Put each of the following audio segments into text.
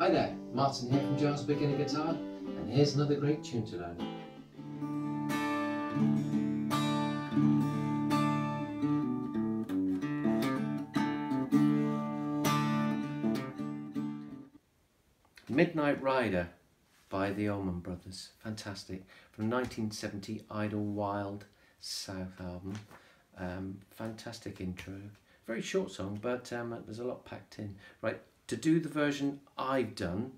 Hi there, Martin here from John's Beginner Guitar, and here's another great tune to learn. Midnight Rider by the Allman Brothers, fantastic, from 1970 Idlewild South album. Fantastic intro, very short song, but there's a lot packed in. Right, to do the version I've done,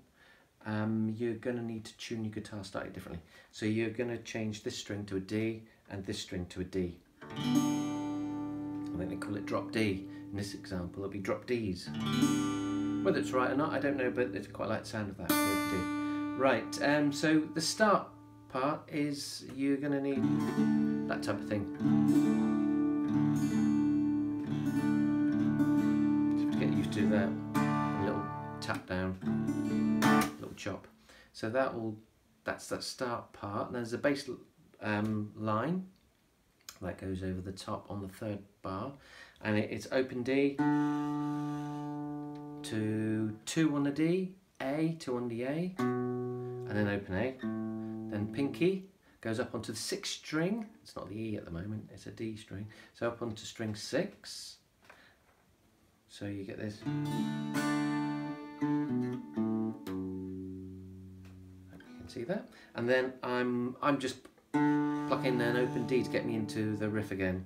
you're going to need to tune your guitar slightly differently. So you're going to change this string to a D and this string to a D. I think they call it drop D. In this example, it'll be drop Ds. Whether it's right or not, I don't know, but it's quite like the sound of that. Right, so the start part is you're going to need that type of thing. Just get used to that. A little tap down, little chop. So that's that start part. And there's a bass line that goes over the top on the third bar, and it's open D to 2 on the D, A, 2 on the A, and then open A. Then pinky goes up onto the 6th string. It's not the E at the moment, it's a D string. So up onto string 6. So you get this. Hope you can see that. And then I'm just plucking an open D to get me into the riff again.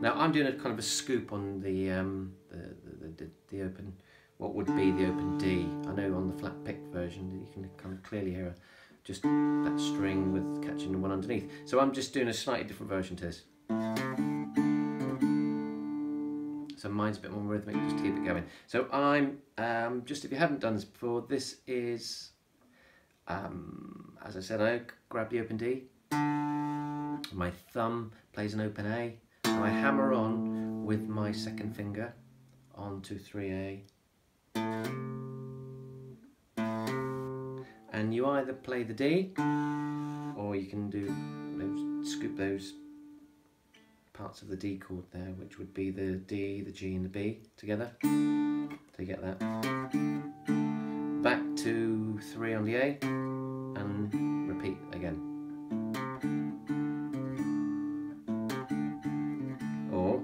Now I'm doing a kind of a scoop on the open, what would be the open D. I know on the flat pick version you can kind of clearly hear just that string with catching the one underneath. So I'm just doing a slightly different version to this. So mine's a bit more rhythmic, just to keep it going. So I'm, just if you haven't done this before, this is, as I said, I grab the open D, my thumb plays an open A, and I hammer on with my second finger onto 3A. And you either play the D, or you can do scoop those parts of the D chord there, which would be the D, the G and the B together. So you get that. Back to 3 on the A, and repeat again. Or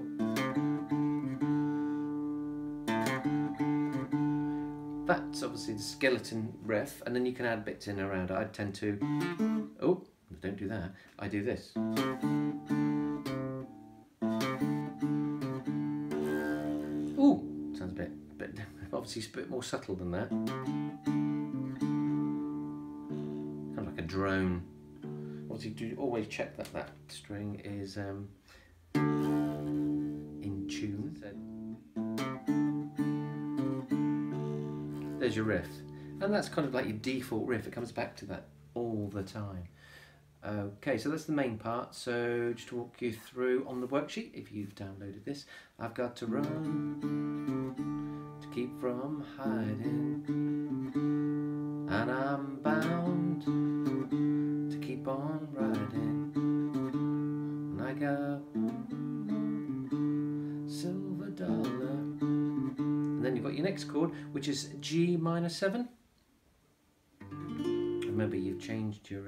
that's obviously the skeleton riff, and then you can add bits in around it. I tend to, oh, don't do that, I do this. Ooh, sounds a bit obviously it's a bit more subtle than that. Kind of like a drone. Obviously do always check that that string is in tune. There's your riff, and that's kind of like your default riff. It comes back to that all the time. Okay, so that's the main part. So just to walk you through on the worksheet, if you've downloaded this, I've got to run to keep from hiding, and I'm bound to keep on riding, like a silver dollar. And then you've got your next chord, which is G minor 7. Remember, you've changed your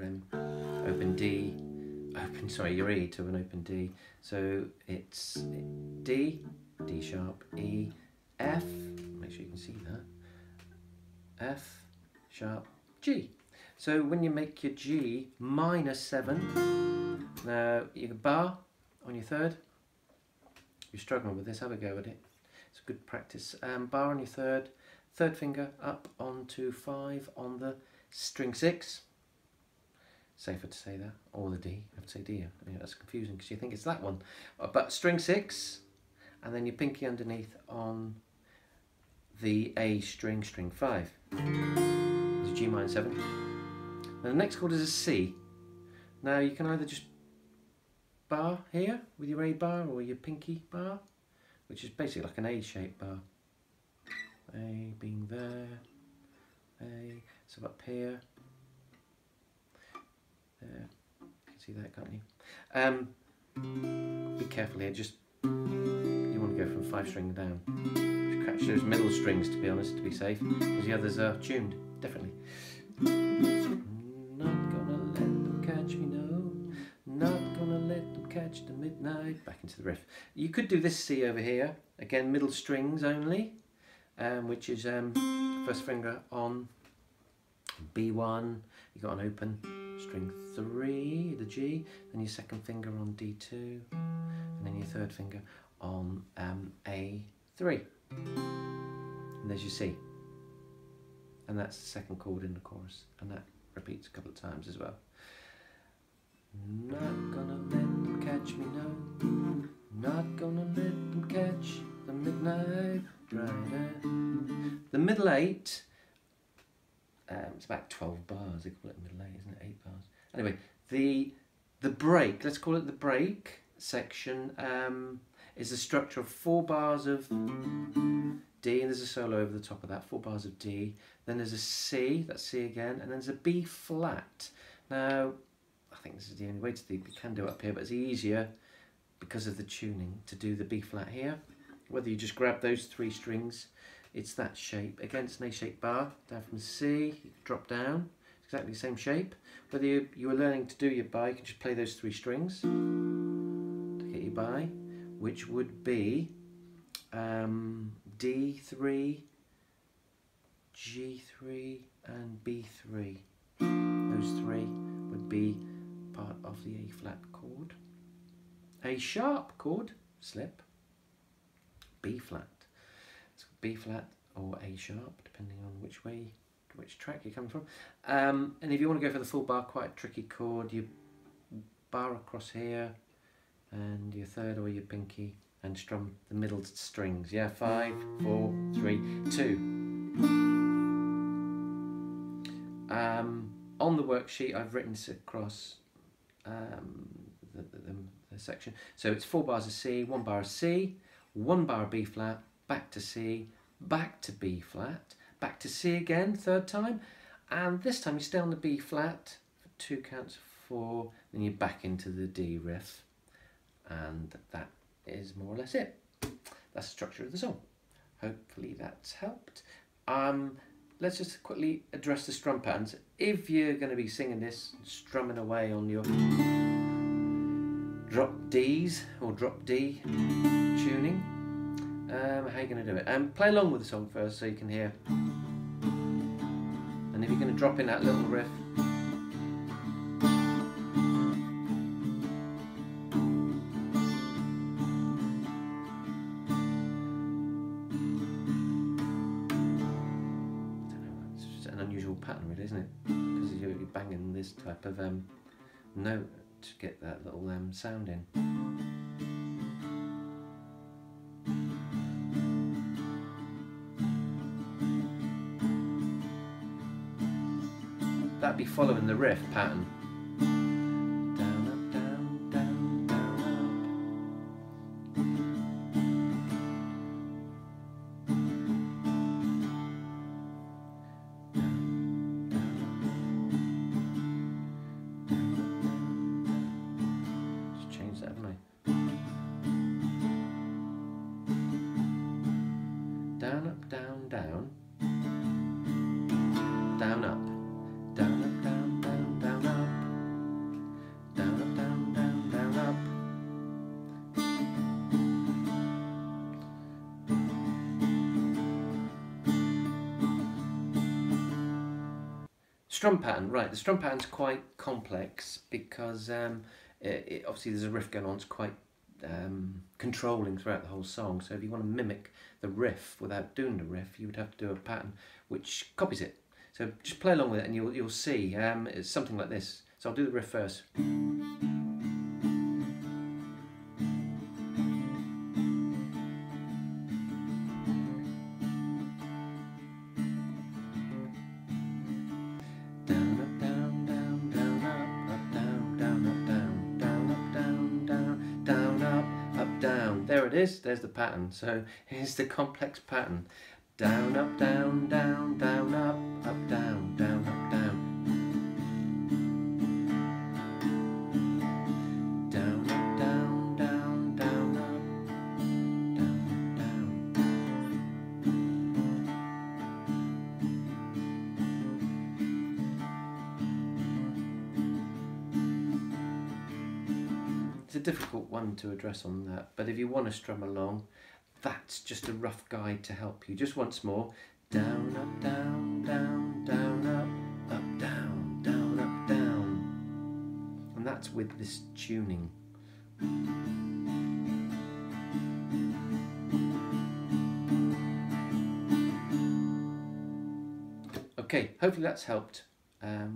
open D, your E to an open D. So it's D, D sharp, E, F, make sure you can see that, F, sharp, G. So when you make your G minor 7, now you can bar on your third. If you're struggling with this, have a go at it. It's a good practice. Bar on your third finger up onto 5 on the string 6. Safer to say that, or the D. You have to say D. Yeah, that's confusing because you think it's that one. But string 6, and then your pinky underneath on the A string, string 5. It's a G minor 7. Now the next chord is a C. Now you can either just bar here with your A bar or your pinky bar, which is basically like an A-shaped bar. A being there, A, so up here, there, you can see that, can't you? Be careful here, just, you want to go from 5 string down. Catch those middle strings, to be honest, to be safe, because the others are tuned, definitely. Not gonna let them catch me, no. Not gonna let them catch the midnight. Back into the riff. You could do this C over here, again middle strings only, which is first finger on B1, you got an open, string 3, the G, then your second finger on D2, and then your third finger on A3. And there's your C. And that's the second chord in the chorus, and that repeats a couple of times as well. Not gonna let them catch me, no. Not gonna let them catch the midnight rider. The middle 8, it's about 12 bars, they call it middle 8, isn't it? 8 bars. Anyway, the break, let's call it the break section, is a structure of 4 bars of D, and there's a solo over the top of that, 4 bars of D, then there's a C, that's C again, and then there's a B flat. Now, I think this is the only way to do it. We can do it up here, but it's easier because of the tuning to do the B flat here. Whether you just grab those 3 strings, it's that shape. Again, it's an A-shaped bar, down from C, you can drop down, exactly the same shape. Whether you were learning to do your bar, you can just play those 3 strings to get your bar, which would be D3, G3 and B3. Those 3 would be part of the A flat chord. A sharp chord, slip, B flat. So B flat or A sharp, depending on which track you're coming from. And if you want to go for the full bar, quite a tricky chord, you bar across here and your third or your pinky and strum the middle strings. Yeah, 5, 4, 3, 2. On the worksheet, I've written this across the section. So it's 4 bars of C, 1 bar of C, 1 bar of B flat, back to C, back to B flat, back to C again, 3rd time, and this time you stay on the B flat for 2 counts of 4, then you're back into the D riff, and that is more or less it. That's the structure of the song. Hopefully that's helped. Let's just quickly address the strum patterns. If you're going to be singing this, strumming away on your drop Ds or drop D tuning, how are you going to do it? Play along with the song first so you can hear. And if you're going to drop in that little riff, pattern really, isn't it? Because you're banging this type of note to get that little sound in. That'd be following the riff pattern. Down, up, down, down, down, down, up, down, down, down, up, down, up, down, down, down, up, down, up, down, down, down, up. Strum pattern, right, the strum pattern's quite complex because obviously there's a riff going on, it's quite controlling throughout the whole song, so if you want to mimic the riff without doing the riff, you would have to do a pattern which copies it. So just play along with it and you'll see it's something like this. So I'll do the riff first. There it is, there's the pattern. So here's the complex pattern. Down, up, down, down, down, up, down, down, up, down. Down, up, down, down, down, up, down, It's a difficult one to address on that, but if you want to strum along, that's just a rough guide to help you. Just once more, down, up, down, down, down, up, down, down, up, down. And that's with this tuning. Okay, hopefully that's helped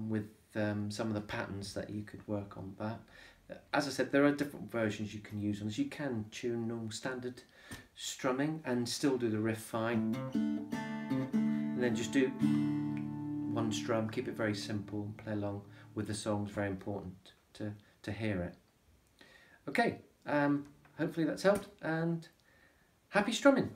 with some of the patterns that you could work on that. As I said, there are different versions you can use on this. You can tune normal standard strumming and still do the riff fine, and then just do one strum, keep it very simple, play along with the song. It's very important to hear it. Okay, hopefully that's helped, and happy strumming.